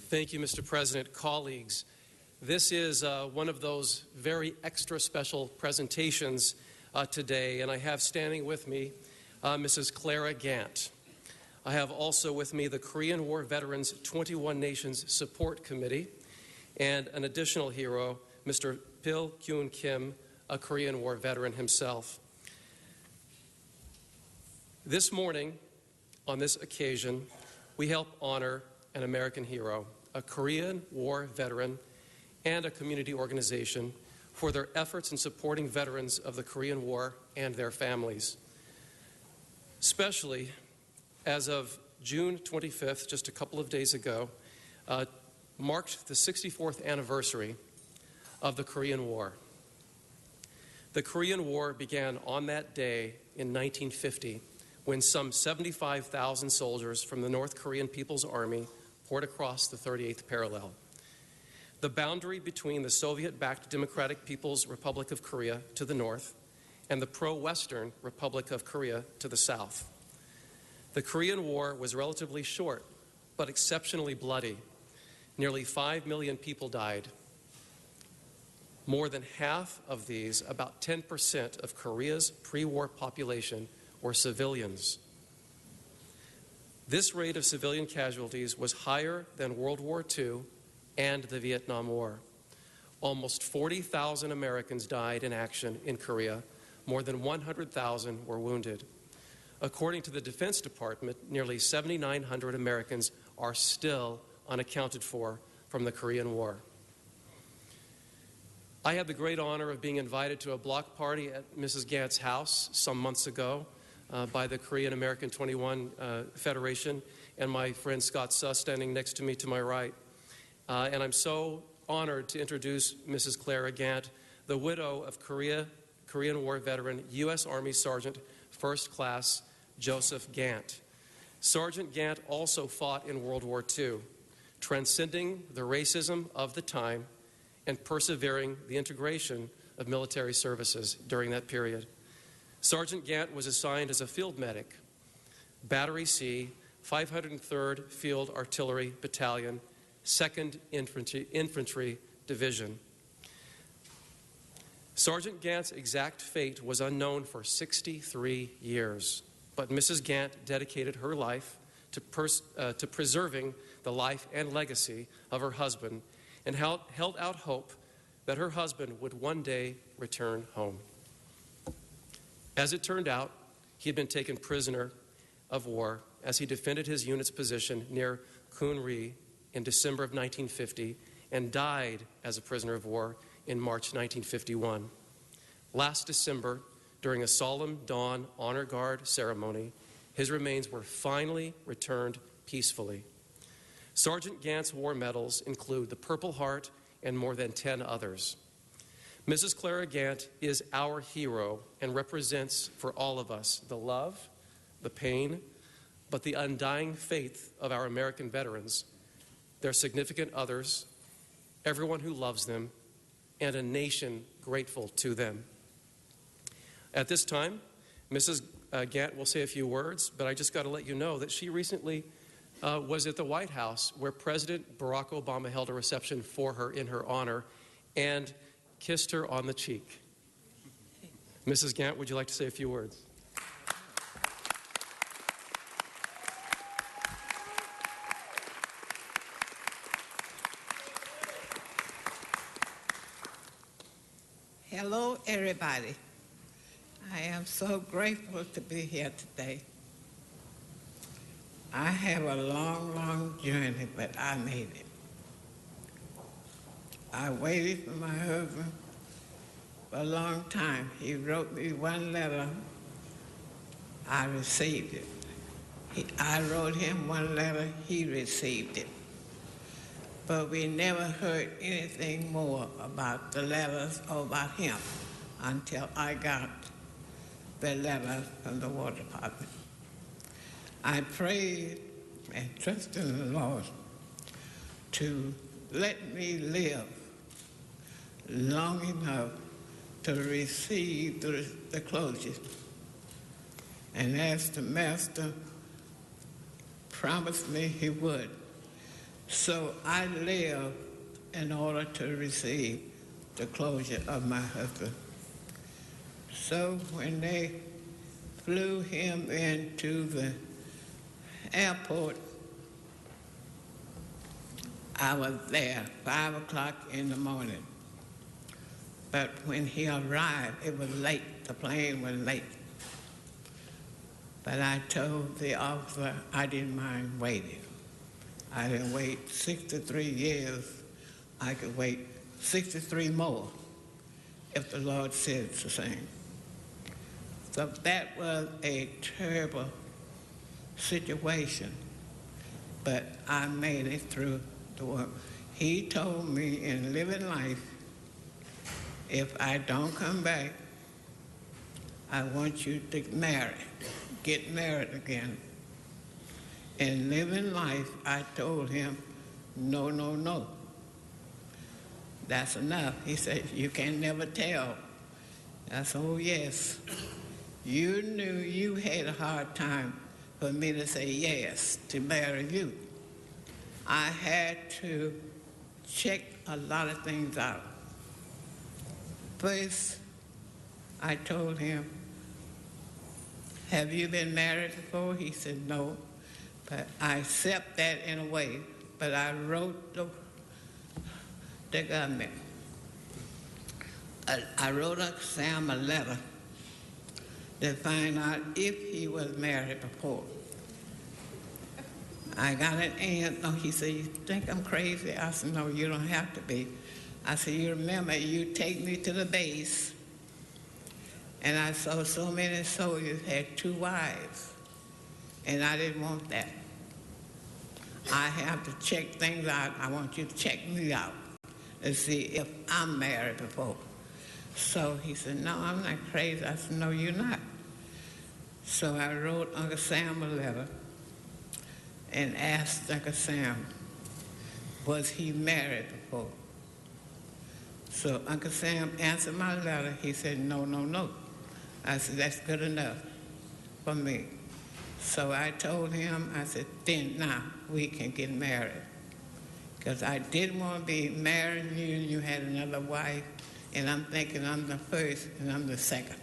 Thank you, Mr. President. Colleagues, this is one of those very extra special presentations today, and I have standing with me Mrs. Clara Gantt. I have also with me the Korean War Veterans 21 Nations Support Committee and an additional hero, Mr. Pil Kyun Kim, a Korean War veteran himself. This morning, on this occasion, we help honor an American hero, a Korean War veteran, and a community organization for their efforts in supporting veterans of the Korean War and their families. Especially as of June 25th, just a couple of days ago, marked the 64th anniversary of the Korean War. The Korean War began on that day in 1950 when some 75,000 soldiers from the North Korean People's Army poured across the 38th parallel. The boundary between the Soviet-backed Democratic People's Republic of Korea to the north and the pro-Western Republic of Korea to the south. The Korean War was relatively short, but exceptionally bloody. Nearly 5 million people died. More than half of these, about 10% of Korea's pre-war population, were civilians. This rate of civilian casualties was higher than World War II and the Vietnam War. Almost 40,000 Americans died in action in Korea. More than 100,000 were wounded. According to the Defense Department, nearly 7,900 Americans are still unaccounted for from the Korean War. I had the great honor of being invited to a block party at Mrs. Gantt's house some months ago by the Korean American 21 Federation, and my friend Scott Suss standing next to me to my right. And I'm so honored to introduce Mrs. Clara Gantt, the widow of Korean War veteran, U.S. Army Sergeant First Class Joseph Gant. Sergeant Gant also fought in World War II, transcending the racism of the time and persevering the integration of military services during that period. Sergeant Gant was assigned as a field medic, Battery C, 503rd Field Artillery Battalion, 2nd Infantry Division. Sergeant Gant's exact fate was unknown for 63 years, but Mrs. Gant dedicated her life to preserving the life and legacy of her husband and held out hope that her husband would one day return home. As it turned out, he had been taken prisoner of war as he defended his unit's position near Kunri in December of 1950 and died as a prisoner of war in March 1951. Last December, during a solemn dawn honor guard ceremony, his remains were finally returned peacefully. Sergeant Gant's war medals include the Purple Heart and more than 10 others. Mrs. Clara Gantt is our hero and represents for all of us the love, the pain, but the undying faith of our American veterans, their significant others, everyone who loves them, and a nation grateful to them. At this time, Mrs. Gantt will say a few words, but I just got to let you know that she recently was at the White House where President Barack Obama held a reception for her in her honor and kissed her on the cheek. Mrs. Gantt, would you like to say a few words? Hello, everybody. I am so grateful to be here today. I have a long, long journey, but I made it. I waited for my husband for a long time. He wrote me one letter. I received it. I wrote him one letter. He received it. But we never heard anything more about the letters or about him until I got the letter from the War Department. I prayed and trusted in the Lord to let me live long enough to receive the closure. And as the Master promised me he would, So I lived in order to receive the closure of my husband. So when they flew him into the airport, I was there 5 o'clock in the morning. But when he arrived, it was late. The plane was late. But I told the officer I didn't mind waiting. I didn't wait 63 years. I could wait 63 more if the Lord said the same. So that was a terrible situation, but I made it through the work. He told me in living life, if I don't come back, I want you to get married again. In living life, I told him, no, no, no. That's enough. He said, you can never tell. I said, oh, yes. You knew you had a hard time for me to say yes to marry you. I had to check a lot of things out. First, I told him, have you been married before? He said, no. But I accept that in a way. But I wrote the government. I wrote Sam a letter to find out if he was married before. I got an answer. He said, you think I'm crazy? I said, no, you don't have to be. I said, you remember, you take me to the base, and I saw so many soldiers had 2 wives, and I didn't want that. I have to check things out. I want you to check me out and see if I'm married before. So he said, no, I'm not crazy. I said, no, you're not. So I wrote Uncle Sam a letter and asked Uncle Sam, was he married before? So Uncle Sam answered my letter. He said, no, no, no. I said, that's good enough for me. So I told him, I said, then now we can get married. Because I didn't want to be marrying you and you had another wife, and I'm thinking I'm the first and I'm the second.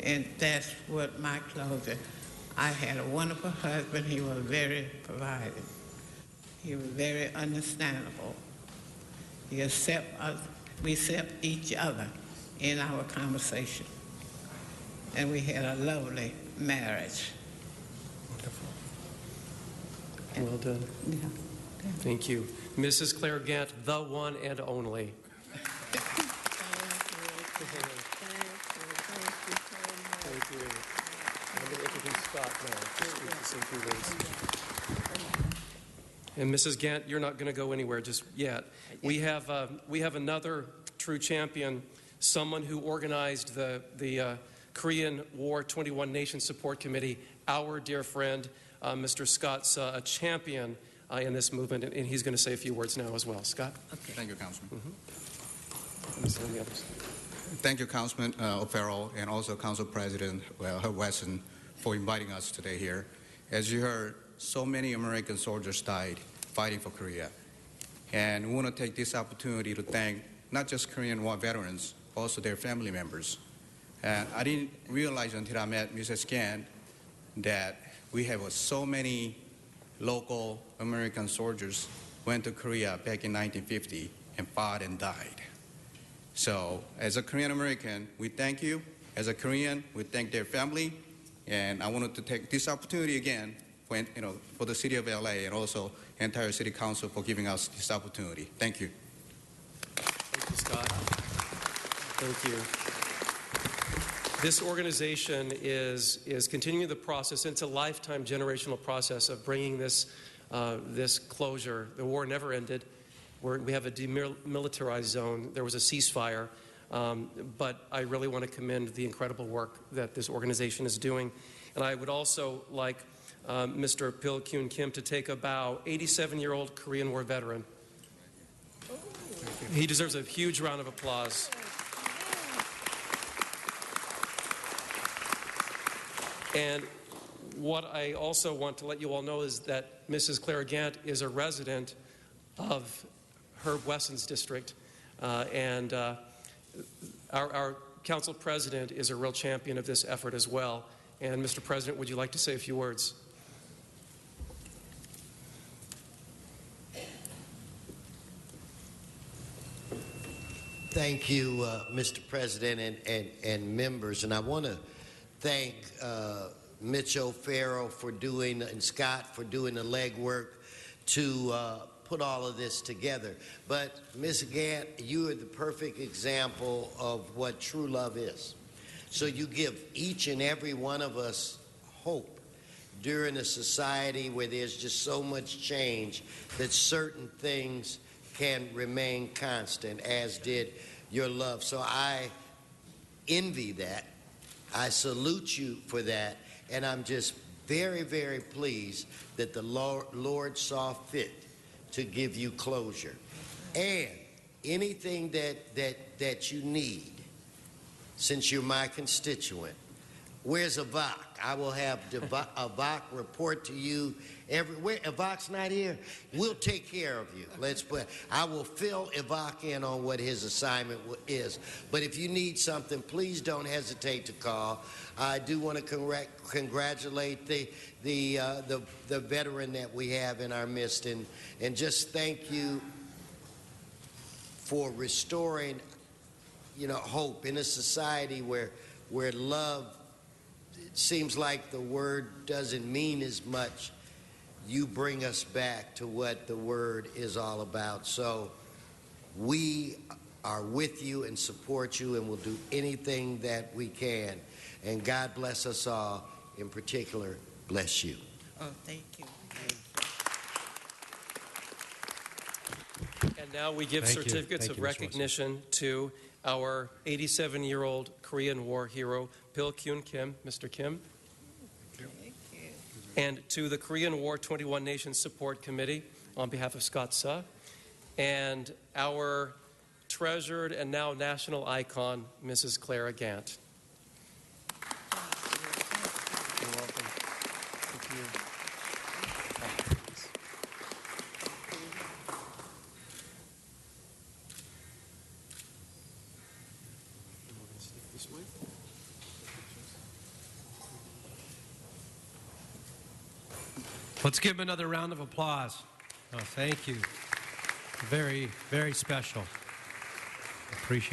And that's what my closure. I had a wonderful husband. He was very providing. He was very understandable. We accept each other in our conversation. And we had a lovely marriage. Wonderful. Well done. Yeah. Thank you. Mrs. Clara Gantt, the one and only. Thank you. I'm going to introduce Scott now. Just say a few words. And Mrs. Gant, you're not going to go anywhere just yet. We have another true champion, someone who organized the Korean War 21 Nation Support Committee, our dear friend, Mr. Scott's a champion in this movement, and he's going to say a few words now as well. Scott? Okay. Thank you, Councilman. Mm-hmm. Thank you, Councilman O'Farrell, and also Council President Wesson for inviting us today here. As you heard, so many American soldiers died fighting for Korea. And we want to take this opportunity to thank not just Korean War veterans, also their family members. And I didn't realize until I met Mrs. Gant that we have so many local American soldiers went to Korea back in 1950 and fought and died. So as a Korean American, we thank you. As a Korean, we thank their family. And I wanted to take this opportunity again for the city of LA and also entire city council for giving us this opportunity. Thank you. Thank you, Scott. Thank you. This organization is continuing the process. It's a lifetime generational process of bringing this closure. The war never ended. We have a demilitarized zone. There was a ceasefire. But I really want to commend the incredible work that this organization is doing. And I would also like Mr. Pil Kyun Kim to take a bow, 87-year-old Korean War veteran. He deserves a huge round of applause. And what I also want to let you all know is that Mrs. Clara Gantt is a resident of Herb Wesson's district, and our council president is a real champion of this effort as well. And Mr. President, would you like to say a few words? Thank you, Mr. President and members. And I want to thank Mitch O'Farrell for doing, and Scott for doing the legwork to put all of this together. But Ms. Gant, you are the perfect example of what true love is. So you give each and every one of us hope during a society where there's just so much change that certain things can remain constant, as did your love. So I envy that. I salute you for that. And I'm just very, very pleased that the Lord saw fit to give you closure. And anything that you need, since you're my constituent, where's Avak? I will have Avak report to you everywhere. Avak's not here. We'll take care of you. I will fill Avak in on what his assignment is. But if you need something, please don't hesitate to call. I do want to congratulate the veteran that we have in our midst, and just thank you for restoring, hope in a society where love, it seems like the word doesn't mean as much. You bring us back to what the word is all about. So we are with you and support you, and will do anything that we can. And God bless us all. In particular, bless you. Oh, thank you. And now we give certificates of recognition to our 87-year-old Korean War hero, Pil Kyun Kim. Mr. Kim. Thank you. And to the Korean War 21 Nations Support Committee on behalf of Scott Suh, and our treasured and now national icon, Mrs. Clara Gantt. You're welcome. Thank you. This way. Let's give him another round of applause. Oh, thank you. Very, very special. Appreciate it.